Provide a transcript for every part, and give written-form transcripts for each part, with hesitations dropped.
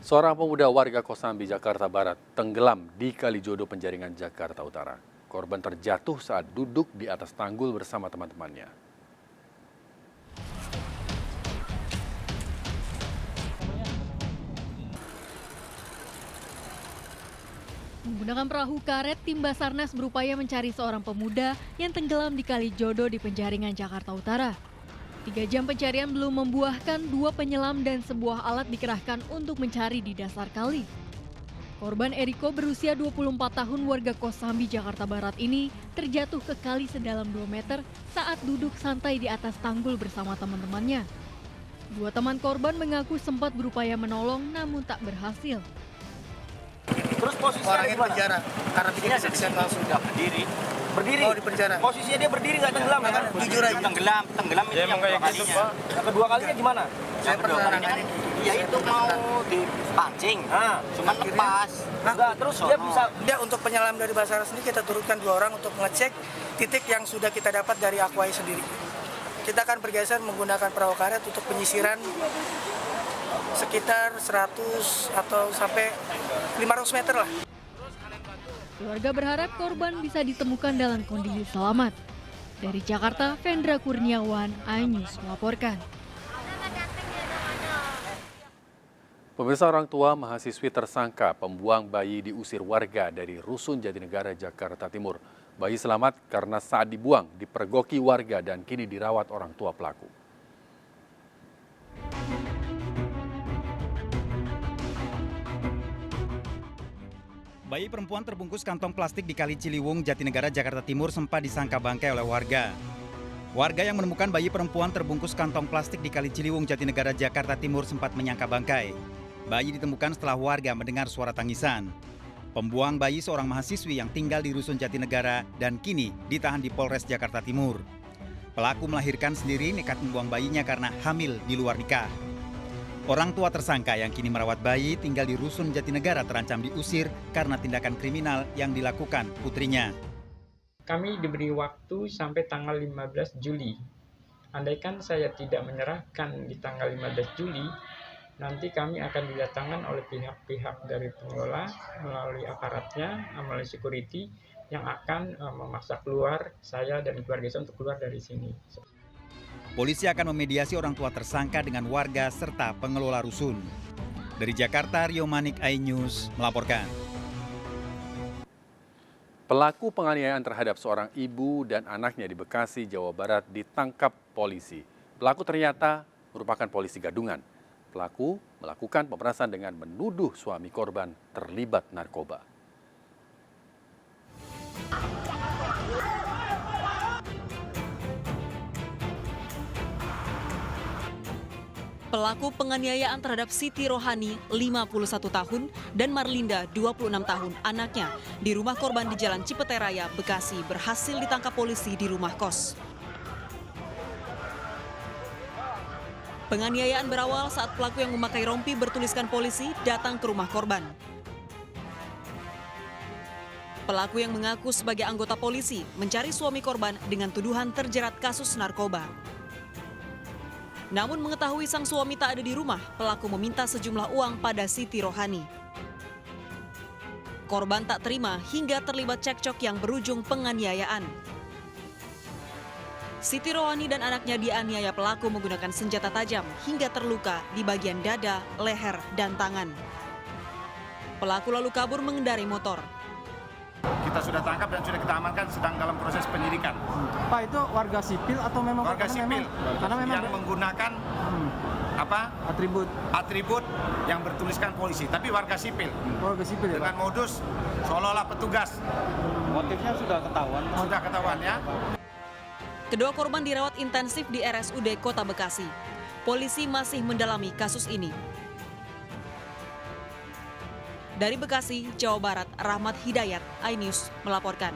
Seorang pemuda warga Kosambi, Jakarta Barat, tenggelam di Kalijodo, Penjaringan, Jakarta Utara. Korban terjatuh saat duduk di atas tanggul bersama teman-temannya. Menggunakan perahu karet, tim Basarnas berupaya mencari seorang pemuda yang tenggelam di Kalijodo di Penjaringan, Jakarta Utara. 3 jam pencarian belum membuahkan, 2 penyelam dan sebuah alat dikerahkan untuk mencari di dasar kali. Korban Eriko berusia 24 tahun warga Kosambi, Jakarta Barat ini terjatuh ke kali sedalam 2 meter saat duduk santai di atas tanggul bersama teman-temannya. 2 teman korban mengaku sempat berupaya menolong namun tak berhasil. Terus posisinya orangnya di penjara karena Ini sudah berdiri. Berdiri? Oh, di penjara. Posisinya dia berdiri nggak tenggelam ya? Jujur aja. Tenggelam itu yang kedua kalinya. Yang kedua kalinya gimana? Saya pernah kalinya ya itu mau dipancing, cuma lepas. Enggak, terus dia bisa. Dia untuk penyelam dari Basarnas sendiri kita turunkan 2 orang untuk mengecek titik yang sudah kita dapat dari Aquai sendiri. Kita akan bergeser menggunakan perahu karet untuk penyisiran sekitar 100 atau sampai 500 meter lah. Keluarga berharap korban bisa ditemukan dalam kondisi selamat. Dari Jakarta, Vendra Kurniawan, iNews melaporkan. Pemirsa, orang tua mahasiswi tersangka pembuang bayi diusir warga dari Rusun Jatinegara, Jakarta Timur. Bayi selamat karena saat dibuang dipergoki warga dan kini dirawat orang tua pelaku. Bayi perempuan terbungkus kantong plastik di Kali Ciliwung, Jatinegara, Jakarta Timur sempat disangka bangkai oleh warga. Warga yang menemukan bayi perempuan terbungkus kantong plastik di Kali Ciliwung, Jatinegara, Jakarta Timur sempat menyangka bangkai. Bayi ditemukan setelah warga mendengar suara tangisan. Pembuang bayi seorang mahasiswi yang tinggal di Rusun Jatinegara dan kini ditahan di Polres Jakarta Timur. Pelaku melahirkan sendiri, nekat membuang bayinya karena hamil di luar nikah. Orang tua tersangka yang kini merawat bayi tinggal di Rusun Jatinegara terancam diusir karena tindakan kriminal yang dilakukan putrinya. Kami diberi waktu sampai tanggal 15 Juli. Andaikan saya tidak menyerahkan di tanggal 15 Juli, nanti kami akan didatangkan oleh pihak-pihak dari pengelola melalui aparatnya, melalui security yang akan memaksa keluar saya dan keluarga saya untuk keluar dari sini. Polisi akan memediasi orang tua tersangka dengan warga serta pengelola rusun. Dari Jakarta, Rio Manik, iNews melaporkan. Pelaku penganiayaan terhadap seorang ibu dan anaknya di Bekasi, Jawa Barat ditangkap polisi. Pelaku ternyata merupakan polisi gadungan. Pelaku melakukan pemerasan dengan menuduh suami korban terlibat narkoba. Pelaku penganiayaan terhadap Siti Rohani, 51 tahun, dan Marlinda, 26 tahun, anaknya, di rumah korban di Jalan Cipete Raya, Bekasi, berhasil ditangkap polisi di rumah kos. Penganiayaan berawal saat pelaku yang memakai rompi bertuliskan polisi datang ke rumah korban. Pelaku yang mengaku sebagai anggota polisi mencari suami korban dengan tuduhan terjerat kasus narkoba. Namun mengetahui sang suami tak ada di rumah, pelaku meminta sejumlah uang pada Siti Rohani. Korban tak terima hingga terlibat cekcok yang berujung penganiayaan. Siti Rohani dan anaknya dianiaya pelaku menggunakan senjata tajam hingga terluka di bagian dada, leher, dan tangan. Pelaku lalu kabur mengendarai motor. Kita sudah tangkap dan sudah kita amankan, sedang dalam proses penyidikan. Pak, itu warga sipil atau memang warga sipil karena memang yang menggunakan atribut yang bertuliskan polisi, tapi warga sipil. Warga sipil ya, dengan Pak? modus seolah-olah petugas. Motifnya sudah ketahuan. Sudah ketahuan ya. Kedua korban dirawat intensif di RSUD Kota Bekasi. Polisi masih mendalami kasus ini. Dari Bekasi, Jawa Barat, Rahmat Hidayat, iNews melaporkan.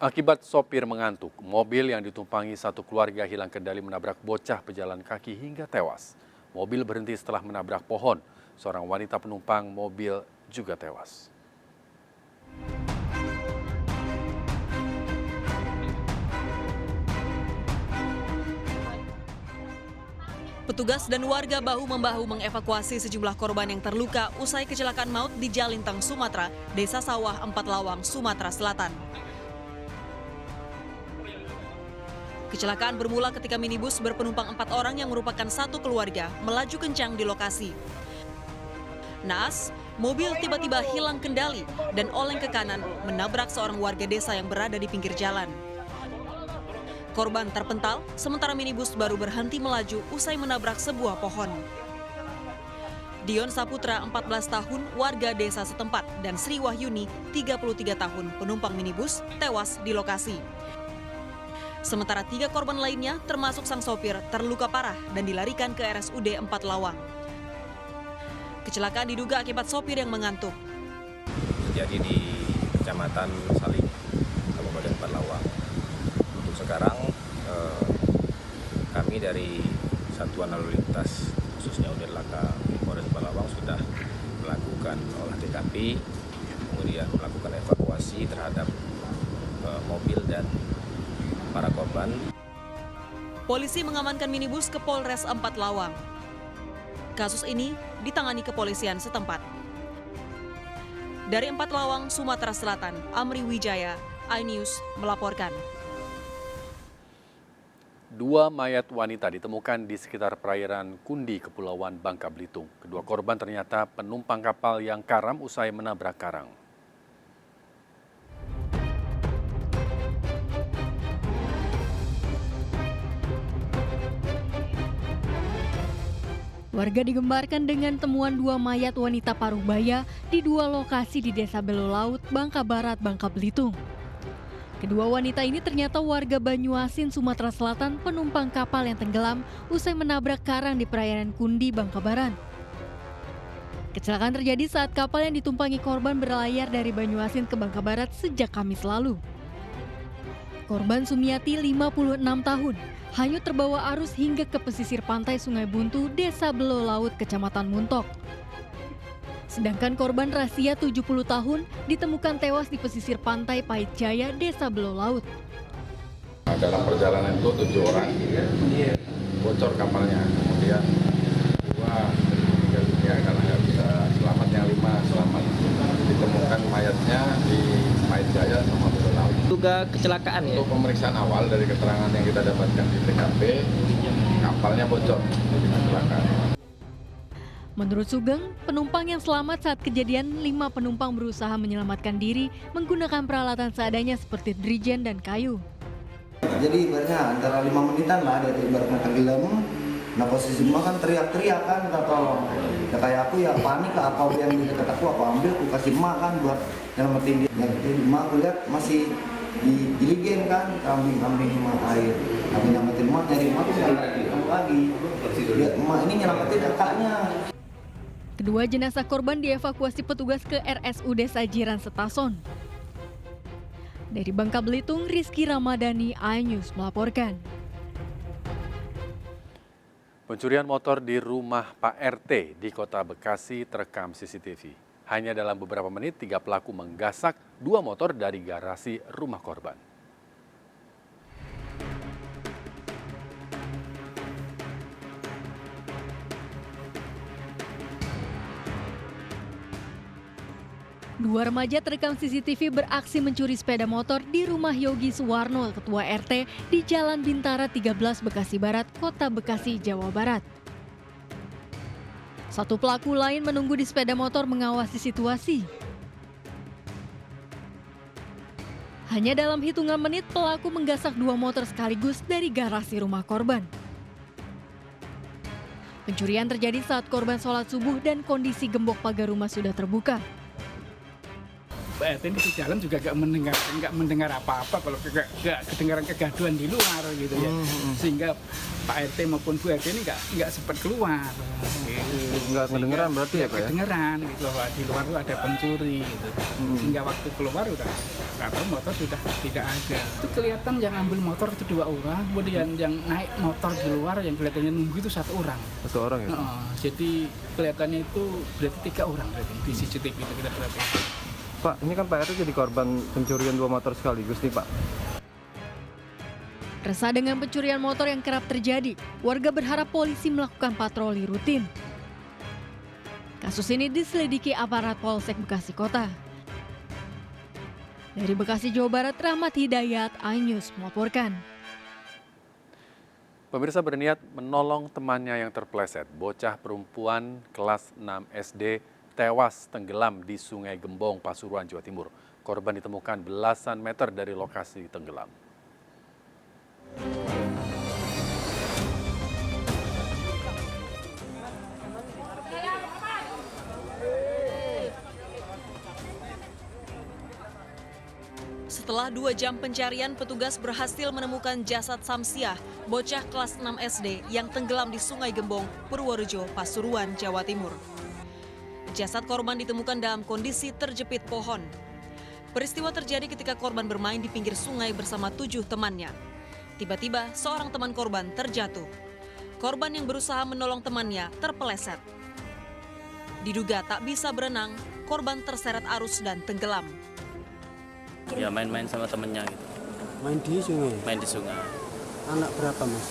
Akibat sopir mengantuk, mobil yang ditumpangi satu keluarga hilang kendali menabrak bocah pejalan kaki hingga tewas. Mobil berhenti setelah menabrak pohon. Seorang wanita penumpang mobil juga tewas. Petugas dan warga bahu-membahu mengevakuasi sejumlah korban yang terluka usai kecelakaan maut di Jalintang, Sumatera, Desa Sawah, 4 Lawang, Sumatera Selatan. Kecelakaan bermula ketika minibus berpenumpang 4 orang yang merupakan satu keluarga melaju kencang di lokasi. Naas, mobil tiba-tiba hilang kendali dan oleng ke kanan menabrak seorang warga desa yang berada di pinggir jalan. Korban terpental, sementara minibus baru berhenti melaju usai menabrak sebuah pohon. Dion Saputra, 14 tahun, warga desa setempat, dan Sri Wahyuni, 33 tahun, penumpang minibus, tewas di lokasi. Sementara 3 korban lainnya, termasuk sang sopir, terluka parah dan dilarikan ke RSUD 4 Lawang. Kecelakaan diduga akibat sopir yang mengantuk. Terjadi di Kecamatan Salim, Kabupaten 4 Lawang. Untuk sekarang kami dari Satuan Lalu Lintas, khususnya Unit Laka Polres 4 Lawang sudah melakukan olah TKP, kemudian melakukan evakuasi terhadap mobil dan para korban. Polisi mengamankan minibus ke Polres 4 Lawang. Kasus ini ditangani kepolisian setempat. Dari 4 Lawang, Sumatera Selatan, Amri Wijaya, iNews melaporkan. 2 mayat wanita ditemukan di sekitar perairan Kundi, Kepulauan Bangka Belitung. Kedua korban ternyata penumpang kapal yang karam usai menabrak karang. Warga digembarkan dengan temuan 2 mayat wanita paruh baya di 2 lokasi di Desa Belo Laut, Bangka Barat, Bangka Belitung. Kedua wanita ini ternyata warga Banyuasin, Sumatera Selatan, penumpang kapal yang tenggelam usai menabrak karang di perairan Kundi, Bangka Barat. Kecelakaan terjadi saat kapal yang ditumpangi korban berlayar dari Banyuasin ke Bangka Barat sejak Kamis lalu. Korban Sumiati, 56 tahun, hanyut terbawa arus hingga ke pesisir pantai Sungai Buntu, Desa Belo Laut, Kecamatan Muntok. Sedangkan korban Rasia, 70 tahun, ditemukan tewas di pesisir pantai Pahit Jaya, Desa Belo Laut. Dalam perjalanan itu 7 orang, bocor kapalnya, kemudian 2 meninggal dunia karena nggak bisa selamat, yang 5 selamat. Ditemukan mayatnya di Pahit Jaya sama Belo Laut. Juga kecelakaan ya? Untuk pemeriksaan awal dari keterangan yang kita dapatkan di TKP, kapalnya bocor, jadi kecelakaan. Menurut Sugeng, penumpang yang selamat saat kejadian, 5 penumpang berusaha menyelamatkan diri menggunakan peralatan seadanya seperti dirijen dan kayu. Jadi ibaratnya antara 5 menitan lah dari ibaratnya tenggelam. Nah posisi emak kan teriak-teriak kan, minta tolong. Ya kayak aku ya panik lah, apa yang di dekat aku ambil, aku kasih emak kan buat nyelamatin dia. Jadi emak aku lihat masih dijiligen kan, kambing emak air. Aku nyelamatin emak, nyari emak lagi. Lihat emak ini nyelamatin kakaknya. Kedua jenazah korban dievakuasi petugas ke RSUD Sajiran Setason. Dari Bangka Belitung, Rizky Ramadhani, iNews melaporkan. Pencurian motor di rumah Pak RT di Kota Bekasi terekam CCTV. Hanya dalam beberapa menit, 3 pelaku menggasak 2 motor dari garasi rumah korban. Dua remaja terekam CCTV beraksi mencuri sepeda motor di rumah Yogi Suwarno, Ketua RT, di Jalan Bintara 13, Bekasi Barat, Kota Bekasi, Jawa Barat. Satu pelaku lain menunggu di sepeda motor mengawasi situasi. Hanya dalam hitungan menit, pelaku menggasak 2 motor sekaligus dari garasi rumah korban. Pencurian terjadi saat korban sholat subuh dan kondisi gembok pagar rumah sudah terbuka. Pak RT di dalam juga nggak mendengar apa-apa kalau nggak kedengaran kegaduhan di luar gitu ya, sehingga Pak RT maupun Bu RT ini nggak sempat keluar. Nggak kedengeran berarti ya Pak ya? Kedengeran gitu, di luar tuh ada pencuri gitu. Sehingga waktu keluar udah atau motor sudah tidak ada. Itu kelihatan yang ambil motor itu 2 orang, kemudian yang naik motor di luar yang kelihatannya nunggu itu 1 orang. 1 orang ya? Jadi kelihatannya itu berarti 3 orang berarti di CCTV itu kita perhatikan. Pak, ini kan Pak RT jadi korban pencurian 2 motor sekaligus nih Pak. Resah dengan pencurian motor yang kerap terjadi, warga berharap polisi melakukan patroli rutin. Kasus ini diselidiki aparat Polsek Bekasi Kota. Dari Bekasi, Jawa Barat, Rahmat Hidayat, iNews melaporkan. Pemirsa berniat menolong temannya yang terpleset. Bocah perempuan kelas 6 SD tewas tenggelam di Sungai Gembong, Pasuruan, Jawa Timur. Korban ditemukan belasan meter dari lokasi tenggelam. Setelah 2 jam pencarian, petugas berhasil menemukan jasad Samsiah, bocah kelas 6 SD yang tenggelam di Sungai Gembong, Purworejo, Pasuruan, Jawa Timur. Jasad korban ditemukan dalam kondisi terjepit pohon. Peristiwa terjadi ketika korban bermain di pinggir sungai bersama 7 temannya. Tiba-tiba, seorang teman korban terjatuh. Korban yang berusaha menolong temannya terpeleset. Diduga tak bisa berenang, korban terseret arus dan tenggelam. Ya main-main sama temennya gitu. Main di sungai? Main di sungai. Anak berapa mas?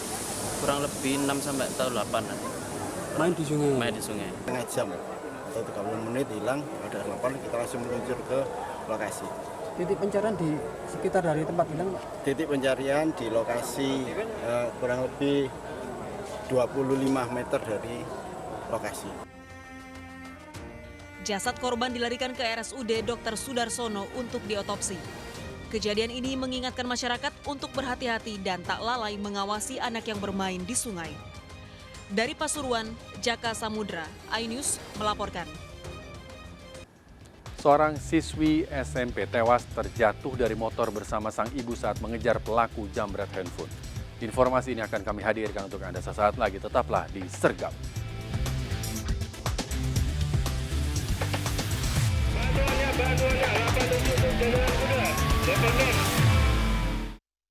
Kurang lebih 6 sampai 8. Main di sungai? Main di sungai. Setengah jam atau 30 menit hilang, ada laporan kita langsung meluncur ke lokasi. Titik pencarian di sekitar dari tempat hilang? Titik pencarian di lokasi kurang lebih 25 meter dari lokasi. Jasad korban dilarikan ke RSUD Dr. Sudarsono untuk diotopsi. Kejadian ini mengingatkan masyarakat untuk berhati-hati dan tak lalai mengawasi anak yang bermain di sungai. Dari Pasuruan, Jaka Samudra, iNews melaporkan. Seorang siswi SMP tewas terjatuh dari motor bersama sang ibu saat mengejar pelaku jambret handphone. Informasi ini akan kami hadirkan untuk Anda sesaat lagi. Tetaplah di Sergap. Bantuannya 87 jalan kuda,